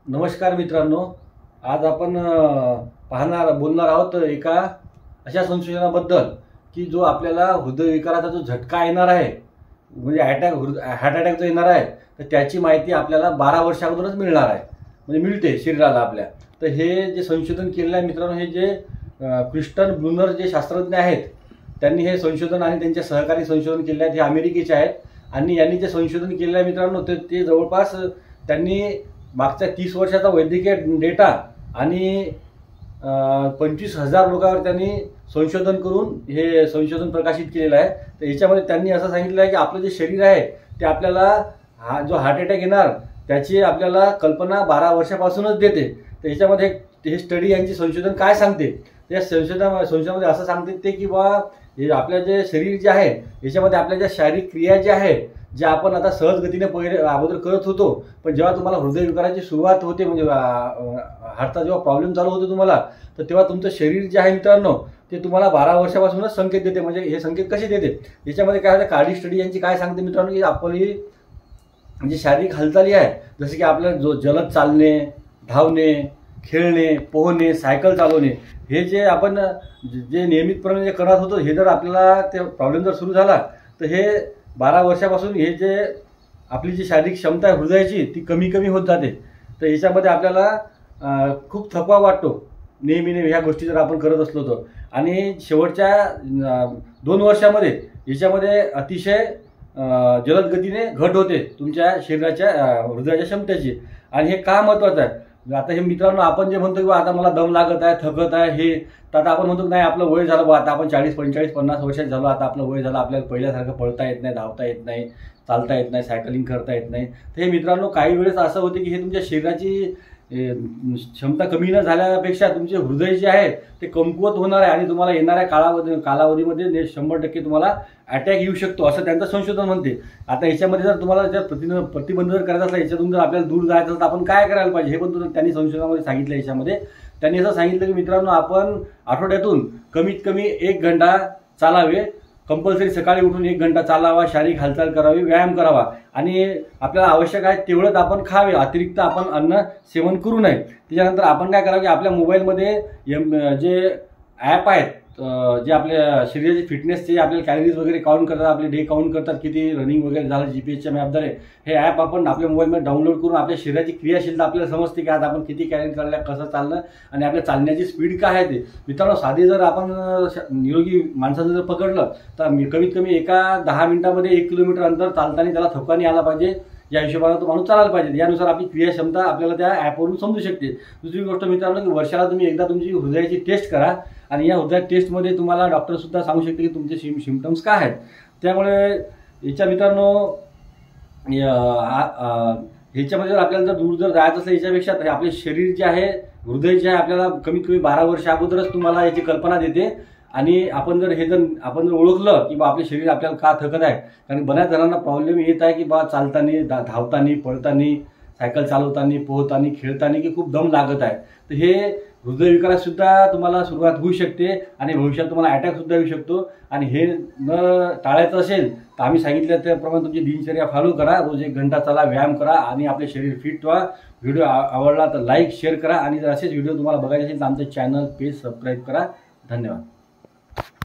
नमस्कार मित्रांनो, आज आपण बोलणार आहोत एका अशा संशोधनाबद्दल की जो आपल्याला हृदयविकाराचा जो झटका येणार आहे, म्हणजे हार्ट अटॅक जो येणार आहे, तर त्याची माहिती आपल्याला 12 वर्षा अगोदरच मिळणार आहे, म्हणजे मिळते शरीराला आपल्या. तर हे जे संशोधन केलेलं आहे मित्रांनो, हे जे क्रिस्टन ब्रुनर जे शास्त्रज्ञ आहेत, त्यांनी हे संशोधन आणि त्यांच्या सहकारी संशोधन केले आहेत. हे अमेरिकेचे आहेत आणि यांनी जे संशोधन केलेलं आहे मित्रांनो, ते जवळपास त्यांनी मागच्या 30 वर्षाचा वैद्यकीय डेटा आणि 25,000 लोकांवर त्यांनी संशोधन करून हे संशोधन प्रकाशित केलेलं आहे. तर याच्यामध्ये त्यांनी असं सांगितलं आहे की आपलं जे शरीर आहे ते आपल्याला हा जो हार्ट अटॅक येणार त्याची आपल्याला कल्पना 12 वर्षापासूनच देते. तर याच्यामध्ये हे स्टडी यांची संशोधन काय सांगते, त्या संशोधनामध्ये असं सांगते ते की बा हे आपलं जे शरीर जे आहे याच्यामध्ये आपल्या ज्या शारीरिक क्रिया ज्या आहे, जे आपण आता सहजगतीने पहिले अगोदर करत होतो, पण जेव्हा तुम्हाला हृदयविकाराची सुरुवात होते, म्हणजे हार्टचा जेव्हा प्रॉब्लेम चालू होतो तुम्हाला, तर तेव्हा तुमचं शरीर जे आहे मित्रांनो ते तुम्हाला 12 वर्षापासूनच संकेत देते. म्हणजे हे संकेत कसे देते, याच्यामध्ये काय होतं, कार्डिक स्टडी यांची काय सांगते मित्रांनो की आपली म्हणजे शारीरिक हालचाली आहे, जसे की आपल्याला जो जलद चालणे, धावणे, खेळणे, पोहणे, सायकल चालवणे, हे जे आपण जे नियमितपणे जे करत होतो, हे जर आपल्याला ते प्रॉब्लेम जर सुरू झाला तर हे 12 वर्षापासून हे जे आपली जी शारीरिक क्षमता आहे हृदयाची ती कमी कमी होत जाते. तर याच्यामध्ये आपल्याला खूप थकवा वाटतो नेहमी ह्या गोष्टी जर आपण करत असलो तर. आणि शेवटच्या 2 वर्षामध्ये याच्यामध्ये अतिशय जलद गतीने घट होते तुमच्या शरीराच्या हृदयाच्या क्षमतेची. आणि हे का महत्त्वाचं आहे, आता हे मित्रांनो आपण जे म्हणतो की आता मला दम लागत आहे, थकत आहे, हे तर आता आपण म्हणतो की नाही आपलं वय झालं बा, आता आपण 40, 45, 50 वर्षात झालो, आता आपलं वय झालं, आपल्याला पहिल्यासारखं पळता येत नाही, धावता येत नाही, चालता येत नाही, सायकलिंग करता येत नाही. तर हे मित्रांनो काही वेळेस असं होते की हे तुमच्या शरीराची क्षमता कमी न झाल्यापेक्षा तुमचे हृदय जे आहे ते कमकुवत होणार आहे आणि तुम्हाला येणाऱ्या कालावधीमध्ये 100% तुम्हाला अटॅक येऊ शकतो, असं त्यांचं संशोधन म्हणते. आता याच्यामध्ये जर तुम्हाला जर प्रतिबंध जर करायचा असला, याच्यातून जर आपल्याला दूर जायचं असेल तर आपण काय करायला पाहिजे, हे पण त्यांनी संशोधनामध्ये सांगितलं. याच्यामध्ये त्यांनी असं सांगितलं की मित्रांनो आपण आठवड्यातून कमीत कमी 1 घंटा चालावे, कंपल्सरी सकाळी उठून 1 घंटा चालावा, शारीरिक हालचाल करावी, व्यायाम करावा आणि आपल्याला आवश्यक आहे तेवढंच आपण खावे, अतिरिक्त आपण अन्न सेवन करू नये. त्याच्यानंतर आपण काय करावं की आपल्या मोबाईलमध्ये जे ॲप आहेत, जे आपल्या शरीराची फिटनेसचे आपल्याला कॅलरीज वगैरे काउंट करतात, आपले डे काउंट करतात, किती रनिंग वगैरे झालं, GPS मॅपद्वारे हे ॲप आपण आपल्या मोबाईलमध्ये डाउनलोड करून आपल्या शरीराची क्रियाशीलता आपल्याला समजते की आज आपण किती कॅलरी चालल्या, कसं चाललं आणि आपल्या चालण्याची स्पीड काय आहे ते. मित्रांनो साधे जर आपण निरोगी माणसाचं जर पकडलं तर कमीत कमी एका 10 मिनिटामध्ये 1 किलोमीटर अंतर चालताना त्याला थकवा नाही आला पाहिजे, या हिशोबाने तो माणूस चालायला पाहिजे. यानुसार आपली क्रियाक्षमता आपल्याला त्या ॲपवरून समजू शकते. दुसरी गोष्ट मित्रांनो की वर्षाला तुम्ही एकदा तुमची हृदयाची टेस्ट करा आणि या हृदय टेस्टमध्ये तुम्हाला डॉक्टरसुद्धा सांगू शकते की तुमचे सिम्पटम्स काय आहेत. त्यामुळे याच्या मित्रांनो ह्याच्यामध्ये जर आपल्याला जर दूर जर जायचं असेल याच्यापेक्षा आपले शरीर जे आहे, हृदय जे आहे, आपल्याला कमीत कमी 12 वर्ष अगोदरच तुम्हाला याची कल्पना देते. आणि आपण जर ओळखलं की बा आपले शरीर आपल्याला का थकत आहे, कारण बऱ्याच जणांना प्रॉब्लेम येत आहे की बा चालताना, धावताना, पळताना, सायकल चालवताना, पोहताना, खेळताना की खूप दम लागत आहे. तर हे हृदयविकारासुद्धा तुम्हाला सुरुवात होऊ शकते आणि भविष्यात तुम्हाला अटॅकसुद्धा येऊ शकतो. आणि हे न टाळायचं असेल तर आम्ही सांगितलं त्याप्रमाणे तुमची दिनचर्या फॉलो करा, रोज 1 घंटा चला, व्यायाम करा आणि आपले शरीर फिट व्हा. व्हिडिओ आवडला तर लाईक, शेअर करा आणि जर असेच व्हिडिओ तुम्हाला बघायचे असेल तर आमचं चॅनल, पेज सबस्क्राईब करा. धन्यवाद.